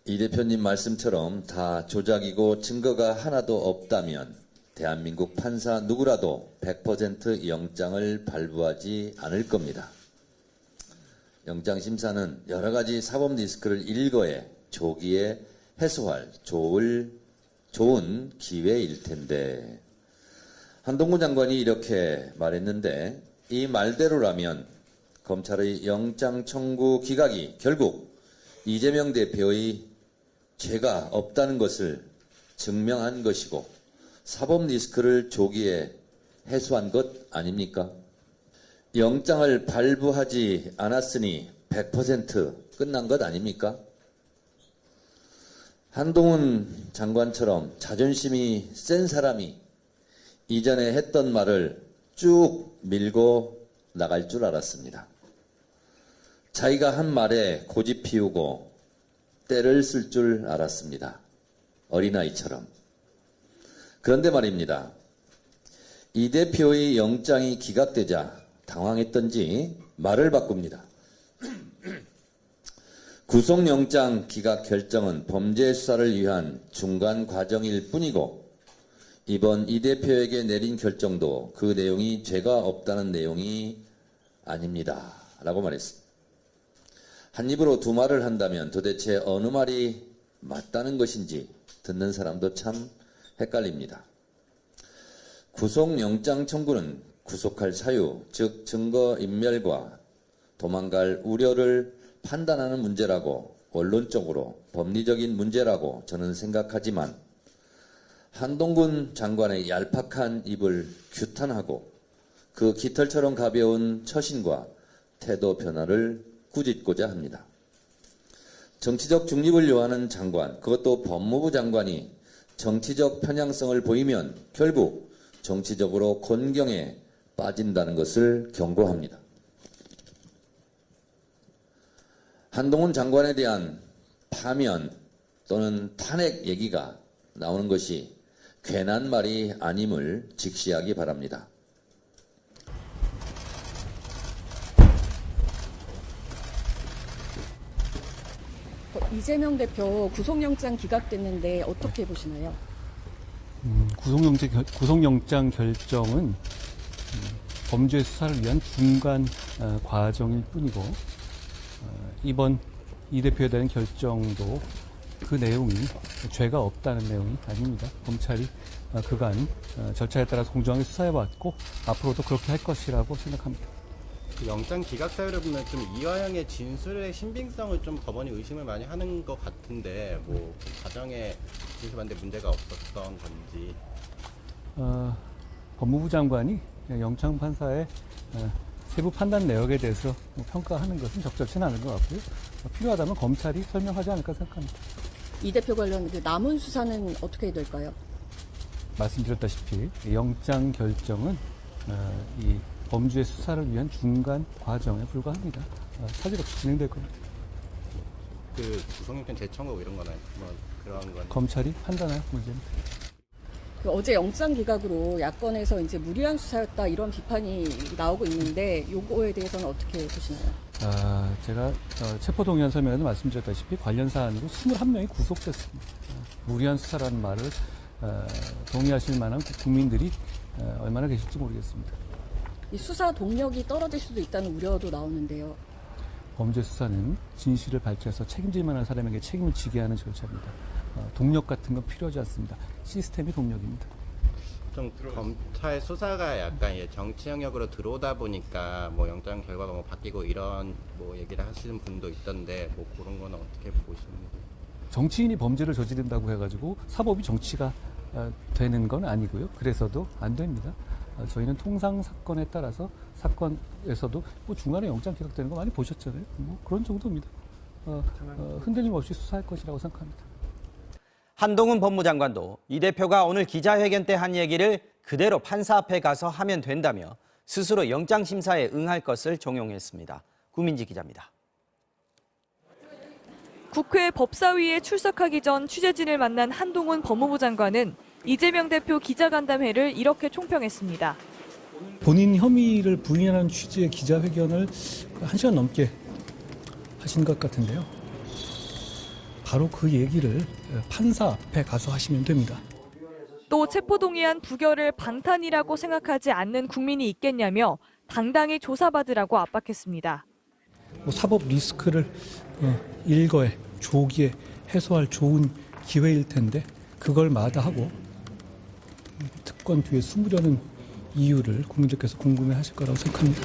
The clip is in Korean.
이 대표님 말씀처럼 다 조작이고 증거가 하나도 없다면 대한민국 판사 누구라도 100% 영장을 발부하지 않을 겁니다. 영장심사는 여러 가지 사법 리스크를 일거에 조기에 해소할 좋은 기회일 텐데, 한동훈 장관이 이렇게 말했는데 이 말대로라면 검찰의 영장 청구 기각이 결국 이재명 대표의 죄가 없다는 것을 증명한 것이고 사법 리스크를 조기에 해소한 것 아닙니까? 영장을 발부하지 않았으니 100% 끝난 것 아닙니까? 한동훈 장관처럼 자존심이 센 사람이 이전에 했던 말을 쭉 밀고 나갈 줄 알았습니다. 자기가 한 말에 고집 피우고 때를 쓸 줄 알았습니다. 어린아이처럼. 그런데 말입니다. 이 대표의 영장이 기각되자 당황했던지 말을 바꿉니다. 구속영장 기각 결정은 범죄 수사를 위한 중간 과정일 뿐이고 이번 이 대표에게 내린 결정도 그 내용이 죄가 없다는 내용이 아닙니다. 라고 말했습니다. 한 입으로 두 말을 한다면 도대체 어느 말이 맞다는 것인지 듣는 사람도 참 헷갈립니다. 구속영장 청구는 구속할 사유, 즉 증거인멸과 도망갈 우려를 판단하는 문제라고 원론적으로 법리적인 문제라고 저는 생각하지만 한동훈 장관의 얄팍한 입을 규탄하고 그 깃털처럼 가벼운 처신과 태도 변화를 꾸짖고자 합니다. 정치적 중립을 요하는 장관, 그것도 법무부 장관이 정치적 편향성을 보이면 결국 정치적으로 곤경에 빠진다는 것을 경고합니다. 한동훈 장관에 대한 파면 또는 탄핵 얘기가 나오는 것이 괜한 말이 아님을 직시하기 바랍니다. 이재명 대표 구속영장 기각됐는데 어떻게 보시나요? 구속영장 결정은 범죄 수사를 위한 중간 과정일 뿐이고 이번 이 대표에 대한 결정도 그 내용이 죄가 없다는 내용이 아닙니다. 검찰이 그간 절차에 따라서 공정하게 수사해왔고 앞으로도 그렇게 할 것이라고 생각합니다. 그 영장 기각 사유를 보면 좀 이화영의 진술의 신빙성을 좀 법원이 의심을 많이 하는 것 같은데 뭐 과정에 진술하는데 문제가 없었던 건지. 법무부 장관이 영장 판사의 세부 판단 내역에 대해서 평가하는 것은 적절치는 않은 것 같고요. 필요하다면 검찰이 설명하지 않을까 생각합니다. 이 대표 관련 그 남은 수사는 어떻게 될까요? 말씀드렸다시피 영장 결정은 이 범죄 수사를 위한 중간 과정에 불과합니다. 차질 없이 진행될 겁니다. 그 구속영장 재청구 이런 거는 뭐 그런 건 검찰이 판단할 문제입니다. 그 어제 영장 기각으로 야권에서 이제 무리한 수사였다 이런 비판이 나오고 있는데 요거에 대해서는 어떻게 보시나요? 제가 체포동의안 설명에도 말씀드렸다시피 관련 사안으로 21명이 구속됐습니다. 무리한 수사라는 말을 동의하실 만한 국민들이 얼마나 계실지 모르겠습니다. 이 수사 동력이 떨어질 수도 있다는 우려도 나오는데요. 범죄 수사는 진실을 밝혀서 책임질 만한 사람에게 책임을 지게 하는 절차입니다. 동력 같은 건 필요하지 않습니다. 시스템이 동력입니다. 좀 검찰 수사가 약간 정치 영역으로 들어오다 보니까 뭐 영장 결과가 뭐 바뀌고 이런 뭐 얘기를 하시는 분도 있던데 뭐 그런 거는 어떻게 보십니까? 정치인이 범죄를 저지른다고 해가지고 사법이 정치가 되는 건 아니고요. 그래서도 안 됩니다. 저희는 통상 사건에 따라서 사건에서도 뭐 중간에 영장 기각되는 거 많이 보셨잖아요. 뭐 그런 정도입니다. 흔들림 없이 수사할 것이라고 생각합니다. 한동훈 법무장관도 이 대표가 오늘 기자회견 때 한 얘기를 그대로 판사 앞에 가서 하면 된다며 스스로 영장심사에 응할 것을 종용했습니다. 구민지 기자입니다. 국회 법사위에 출석하기 전 취재진을 만난 한동훈 법무부 장관은 이재명 대표 기자간담회를 이렇게 총평했습니다. 본인 혐의를 부인하는 취지의 기자회견을 1시간 넘게 하신 것 같은데요. 바로 그 얘기를 판사 앞에 가서 하시면 됩니다. 또 체포동의안 부결을 방탄이라고 생각하지 않는 국민이 있겠냐며 당당히 조사받으라고 압박했습니다. 사법 리스크를 일거에 조기에 해소할 좋은 기회일 텐데 그걸 마다하고 특권 뒤에 숨으려는 이유를 국민들께서 궁금해하실 거라고 생각합니다.